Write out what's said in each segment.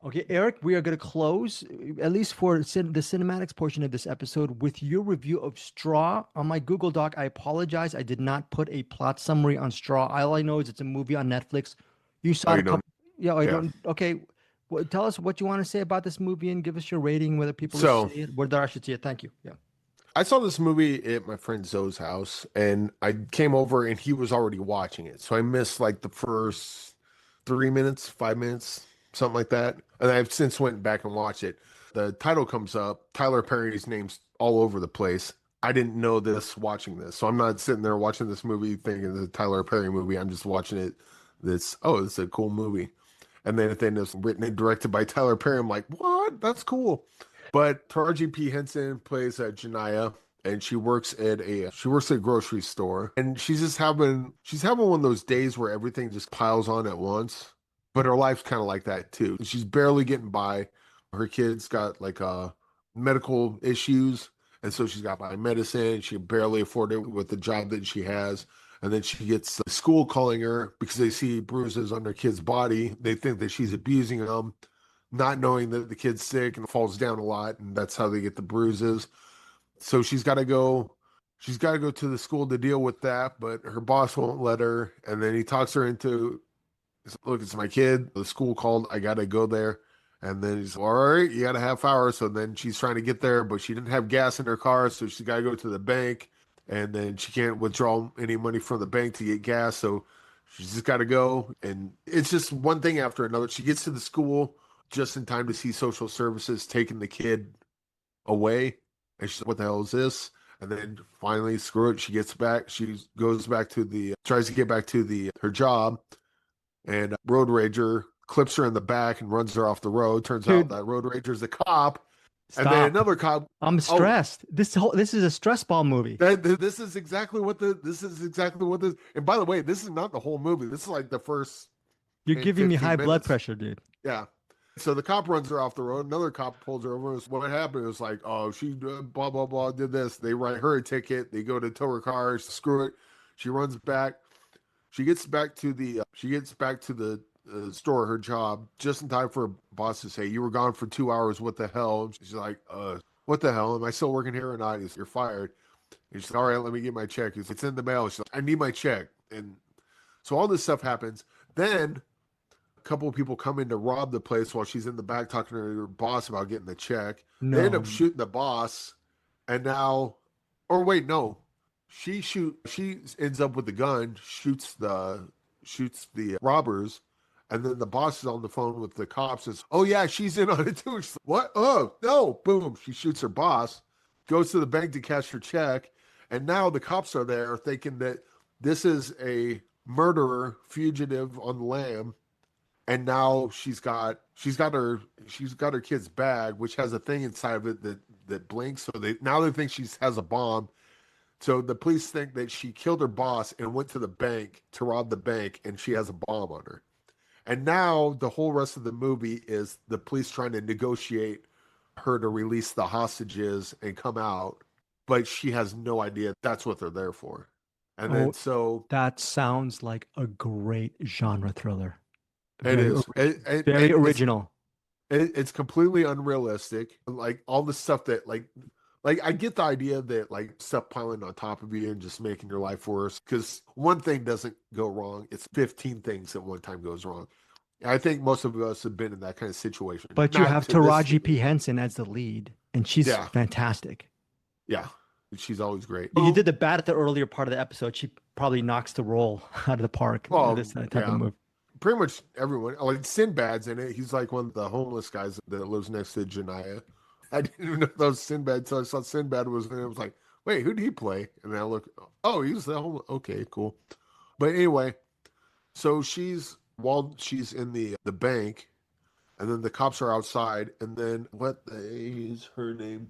Okay, Eric, we are going to close, at least for the cinematics portion of this episode, with your review of Straw on my Google Doc. I apologize. I did not put a plot summary on Straw. All I know is it's a movie on Netflix. You Oh, saw it you a don't? couple. Yeah, I Yeah. don't. Okay, well, tell us what you want to say about this movie and give us your rating, whether people So should see it, whether I should see it. Thank you. Yeah. I saw this movie at my friend Zoe's house, and I came over and he was already watching it. So I missed like the first 3 minutes, 5 minutes, something like that. And I've since went back and watched it. The title comes up, Tyler Perry's name's all over the place. I didn't know this watching this. So I'm not sitting there watching this movie thinking it's a Tyler Perry movie. I'm just watching it. This is a cool movie. And then at the end it's written and directed by Tyler Perry. I'm like, what? That's cool. But Taraji P. Henson plays Janaya, and she works at a grocery store, and she's having one of those days where everything just piles on at once. But her life's kind of like that too. She's barely getting by. Her kid's got like medical issues, and so she's got to buy medicine. She can barely afford it with the job that she has. And then she gets the school calling her because they see bruises on their kid's body. They think that she's abusing them, not knowing that the kid's sick and falls down a lot, and that's how they get the bruises. So she's got to go to the school to deal with that, but her boss won't let her. And then he talks her into, look, it's my kid. The school called. I got to go there. And then he's all right, you got a half hour. So then she's trying to get there, but she didn't have gas in her car. So she's got to go to the bank. And then she can't withdraw any money from the bank to get gas. So she's just got to go. And it's just one thing after another. She gets to the school just in time to see social services taking the kid away. And she's like, what the hell is this? And then finally, screw it. She gets back. She goes back to tries to get back to her job. And road rager clips her in the back and runs her off the road. Turns out Dude, that road rager's a cop. And then stop. another cop. I'm Oh, stressed. This is a stress ball movie. this is exactly what this. And by the way, this is not the whole movie. This is like the first You're maybe giving me 15 high blood minutes. pressure, dude. Yeah. So the cop runs her off the road. Another cop pulls her over. What happened? It was like, oh, she blah blah blah did this. They write her a ticket. They go to tow her car. Screw it. She runs back. She gets back to the store, her job, just in time for her boss to say, "You were gone for 2 hours. What the hell?" She's like, what the hell? Am I still working here or not?" He's, "You're fired." And she's like, "All right, let me get my check." He's, "It's in the mail." She's like, "I need my check." And so all this stuff happens. Then a couple of people come in to rob the place while she's in the back talking to her boss about getting the check. They end up No. shooting the boss, and now, or wait, no, she ends up with the gun, shoots the robbers, and then the boss is on the phone with the cops. Says, "Oh yeah, she's in on it too." She's like, "What? Oh no!" Boom! She shoots her boss, goes to the bank to cash her check, and now the cops are there thinking that this is a murderer fugitive on the lam. And now she's got her kid's bag, which has a thing inside of it that blinks. So they think she has a bomb. So the police think that she killed her boss and went to the bank to rob the bank, and she has a bomb on her. And now the whole rest of the movie is the police trying to negotiate her to release the hostages and come out, but she has no idea that's what they're there for. And then Oh, so that sounds like a great genre thriller. it Very, is. very It's original. it's completely unrealistic. Like all the stuff that like I get the idea that like stuff piling on top of you and just making your life worse because one thing doesn't go wrong. It's 15 things at one time goes wrong. I think most of us have been in that kind of situation. But you Not have to this Taraji P. degree. Henson as the lead, and she's Yeah, fantastic. yeah. She's always great. You Oh, did the bad at the earlier part of the episode. She probably knocks the role out of the park in well, this type of yeah. movie. Pretty much everyone. Like Sinbad's in it. He's like one of the homeless guys that lives next to Janaya. I didn't even know that was Sinbad until I saw Sinbad was in it. I was like, wait, who did he play? And then I look, oh, he was the homeless. Okay, cool. But anyway, so while she's in the bank, and then the cops are outside, and then is her name?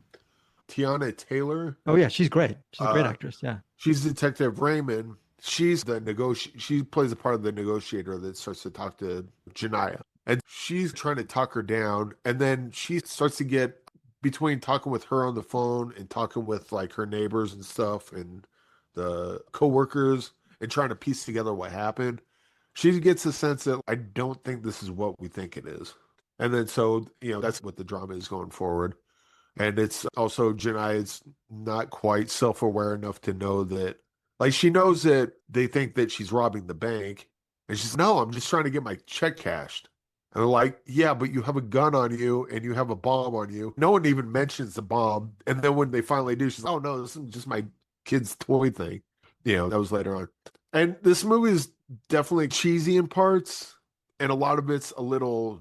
Tiana Taylor. Oh yeah, she's great. She's a great Uh, actress. Yeah. she's Detective Raymond. She plays a part of the negotiator that starts to talk to Janaya. And she's trying to talk her down. And then she starts to get between talking with her on the phone and talking with like her neighbors and stuff and the coworkers and trying to piece together what happened. She gets a sense that I don't think this is what we think it is. And then so, that's what the drama is going forward. And it's also Jania's not quite self-aware enough to know that, like, she knows that they think that she's robbing the bank. And she's, no, I'm just trying to get my check cashed. And they're like, yeah, but you have a gun on you and you have a bomb on you. No one even mentions the bomb. And then when they finally do, she's, oh, no, this is just my kid's toy thing. That was later on. And this movie is definitely cheesy in parts. And a lot of it's a little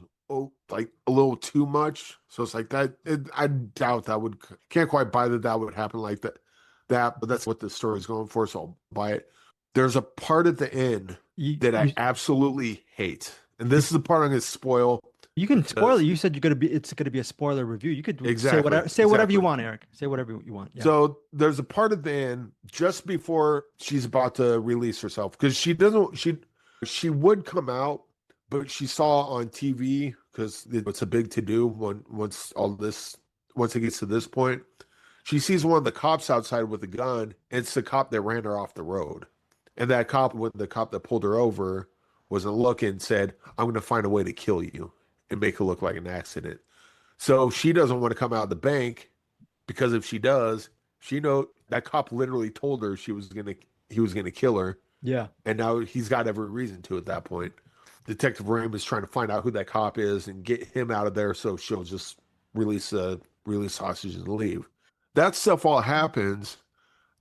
like a little too much. So it's like that. I doubt that can't quite buy that would happen like that. But that's what the story's going for. So I'll buy it. There's a part at the end that I absolutely hate. And this is the part I'm going to spoil. You can spoil it. You said it's gonna be a spoiler review. You could exactly say whatever you want, Eric. Say whatever you want. Yeah. So there's a part at the end just before she's about to release herself, because she would come out, but she saw on TV, because it's a big to do once it gets to this point. She sees one of the cops outside with a gun. It's the cop that ran her off the road, and that cop, when the cop that pulled her over wasn't looking, said, "I'm going to find a way to kill you and make it look like an accident." So she doesn't want to come out of the bank, because if she does, she know that cop literally told her he was gonna kill her. Yeah. And now he's got every reason to at that point. Detective Ram is trying to find out who that cop is and get him out of there, so she'll just release hostages and leave. That stuff all happens,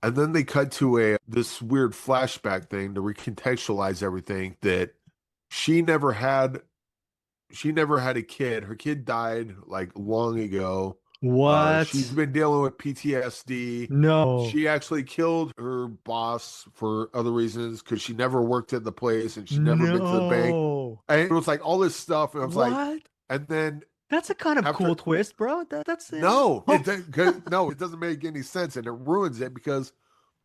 and then they cut to this weird flashback thing to recontextualize everything, that she never had a kid. Her kid died like long ago. What? She's been dealing with PTSD. No. She actually killed her boss for other reasons, because she never worked at the place and she never been to the bank. And it was like all this stuff. And I was like, and then that's a kind of cool twist, bro. That's it. No, it doesn't make any sense, and it ruins it, because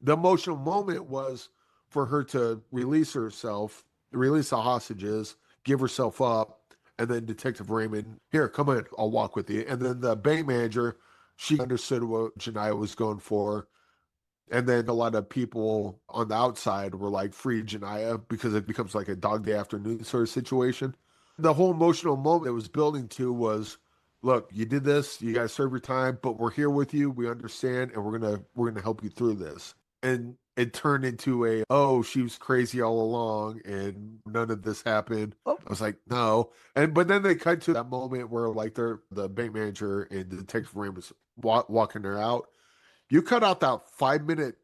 the emotional moment was for her to release herself, release the hostages, give herself up. And then Detective Raymond, here, come in, I'll walk with you. And then the bank manager, she understood what Jania was going for. And then a lot of people on the outside were like, free Jania, because it becomes like a Dog Day Afternoon sort of situation. The whole emotional moment it was building to was, look, you did this, you guys serve your time, but we're here with you, we understand, and we're gonna help you through this. And it turned into she was crazy all along and none of this happened. I was like, no. But then they cut to that moment where like the bank manager and the Detective Ram was walking her out. You cut out that 5-minute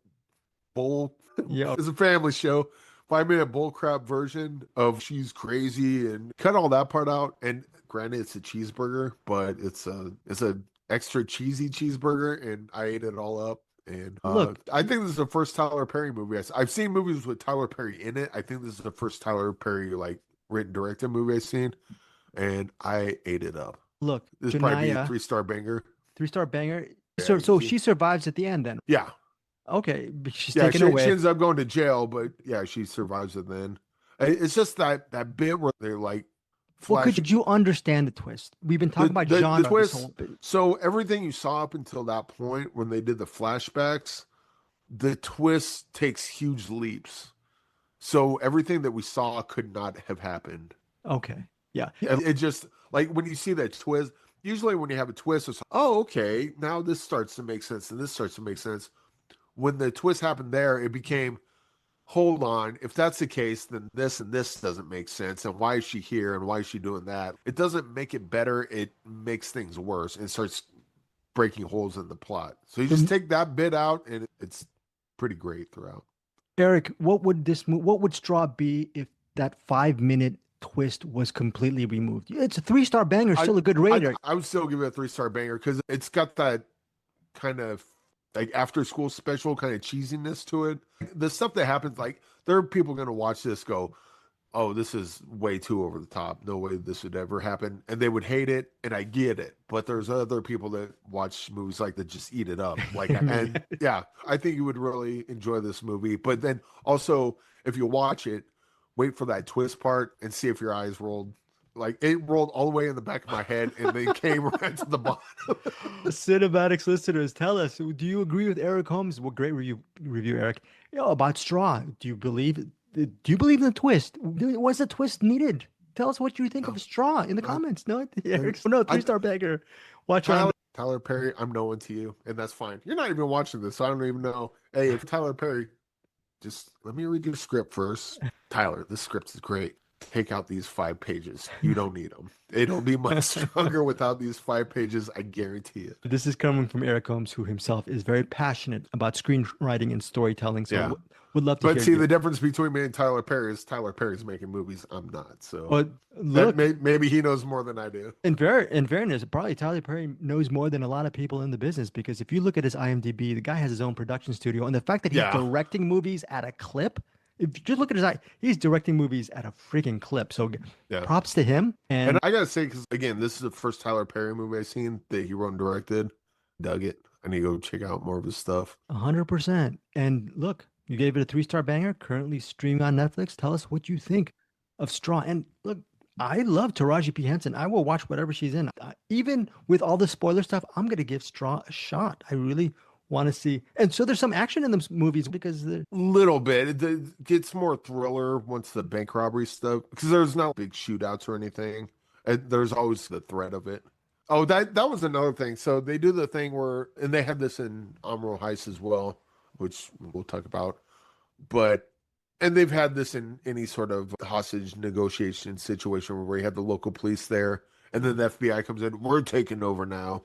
bull. Yeah. It's a family show. 5-minute bullcrap version of she's crazy, and cut all that part out. And granted, it's a cheeseburger, but it's a extra cheesy cheeseburger, and I ate it all up. And look, I think this is the first Tyler Perry movie. I've seen movies with Tyler Perry in it. I think this is the first Tyler Perry like written directed movie I've seen, and I ate it up. Look, this is probably a 3-star banger. 3-star banger. Yeah, so she survives at the end then. Yeah. Okay, she's taken away. She ends up going to jail, but yeah, she survives it then. It's just that bit where they're like, well, could you understand the twist? We've been talking about genre. The twist. So everything you saw up until that point, when they did the flashbacks, the twist takes huge leaps. So everything that we saw could not have happened. Okay. Yeah. It just, like, when you see that twist, usually when you have a twist, it's, oh, okay, now this starts to make sense and this starts to make sense. When the twist happened there, it became, hold on, if that's the case, then this and this doesn't make sense. And why is she here? And why is she doing that? It doesn't make it better. It makes things worse and starts breaking holes in the plot. So you just take that bit out and it's pretty great throughout. Eric, what would Straw be if that 5-minute twist was completely removed? It's a 3-star banger, still a good rating. I would still give it a 3-star banger, because it's got that kind of like after school special kind of cheesiness to it. The stuff that happens, like, there are people going to watch this go, oh, this is way too over the top. No way this would ever happen. And they would hate it. And I get it. But there's other people that watch movies like that just eat it up. Like, and yeah, I think you would really enjoy this movie. But then also, if you watch it, wait for that twist part and see if your eyes rolled. Like, it rolled all the way in the back of my head and then came right to the bottom. CinemAddicts listeners, tell us, do you agree with Eric Holmes? What great review, Eric. About Straw. Do you believe in the twist? Was the twist needed? Tell us what you think of Straw in the no. comments. No, Eric. No, 3-star bagger. Watch on. Tyler Perry, I'm knowing to you, and that's fine. You're not even watching this, so I don't even know. Hey, if Tyler Perry, just let me read your script first. Tyler, this script is great. Take out these 5 pages. You don't need them. It'll be much stronger without these 5 pages. I guarantee it. This is coming from Eric Holmes, who himself is very passionate about screenwriting and storytelling. So Yeah. would love to hear. But see, the difference between me and Tyler Perry is Tyler Perry's making movies. I'm not. So But look, maybe he knows more than I do. in fairness, probably Tyler Perry knows more than a lot of people in the business, because if you look at his IMDb, the guy has his own production studio, and the fact that he's directing movies at a clip. If you just look at his eye, he's directing movies at a freaking clip. So props to him. And I gotta say, because again, this is the first Tyler Perry movie I've seen that he wrote and directed. Dug it. I need to go check out more of his stuff. 100%. And look, you gave it a 3-star banger, currently streaming on Netflix. Tell us what you think of Straw. And look, I love Taraji P. Henson. I will watch whatever she's in. Even with all the spoiler stuff, I'm going to give Straw a shot. I really want to see. And so there's some action in those movies, because little bit. It gets more thriller once the bank robbery stuff, because there's not big shootouts or anything. There's always the threat of it. Oh, that was another thing. So they do the thing where, and they had this in Amro Heist as well, which we'll talk about. And they've had this in any sort of hostage negotiation situation where you have the local police there, and then the FBI comes in. We're taking over now.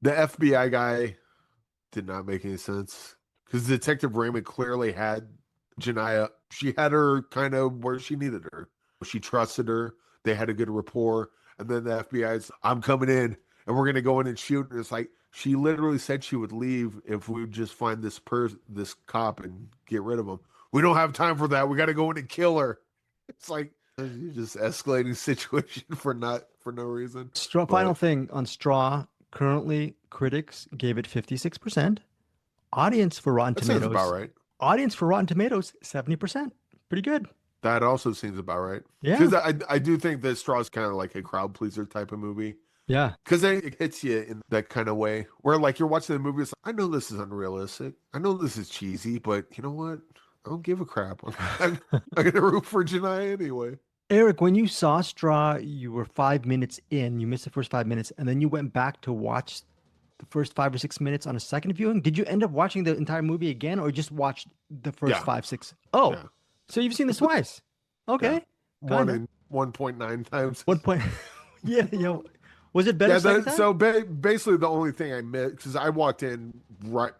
The FBI guy did not make any sense, because Detective Raymond clearly had Janiyah. She had her kind of where she needed her. She trusted her. They had a good rapport. And then the FBI's, I'm coming in, and we're going to go in and shoot. And it's like, she literally said she would leave if we would just find this cop and get rid of him. We don't have time for that. We got to go in and kill her. It's like, you're just escalating situation for no reason. Final thing on Straw. Currently, critics gave it 56%. Audience for Rotten Tomatoes. Sounds about right. Audience for Rotten Tomatoes, 70%. Pretty good. That also seems about right. Yeah. Because I do think that Straw is kind of like a crowd pleaser type of movie. Yeah. Because it hits you in that kind of way where, like, you're watching the movie, it's like, I know this is unrealistic. I know this is cheesy, but you know what? I don't give a crap. I'm going to root for Janiyah anyway. Eric, when you saw Straw, you were 5 minutes in. You missed the first 5 minutes, and then you went back to watch the first 5 or 6 minutes on a second viewing. Did you end up watching the entire movie again, or just watched the first 5, 6? Oh, yeah. So you've seen this twice. Okay. Yeah. 1.9 times. 1 point. Yeah. Was it better? So basically, the only thing I missed, because I walked in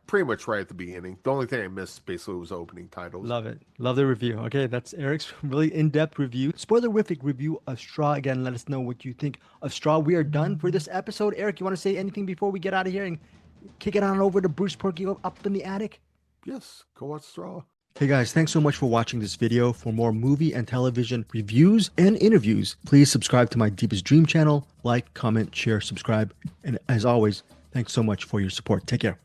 pretty much right at the beginning. The only thing I missed basically was opening titles. Love it. Love the review. Okay, that's Eric's really in-depth review. Spoilerific review of Straw. Again, let us know what you think of Straw. We are done for this episode. Eric, you want to say anything before we get out of here and kick it on over to Bruce Porky up in the attic? Yes, go watch Straw. Hey guys, thanks so much for watching this video. For more movie and television reviews and interviews, please subscribe to my Deepest Dream channel. Like, comment, share, subscribe. And as always, thanks so much for your support. Take care.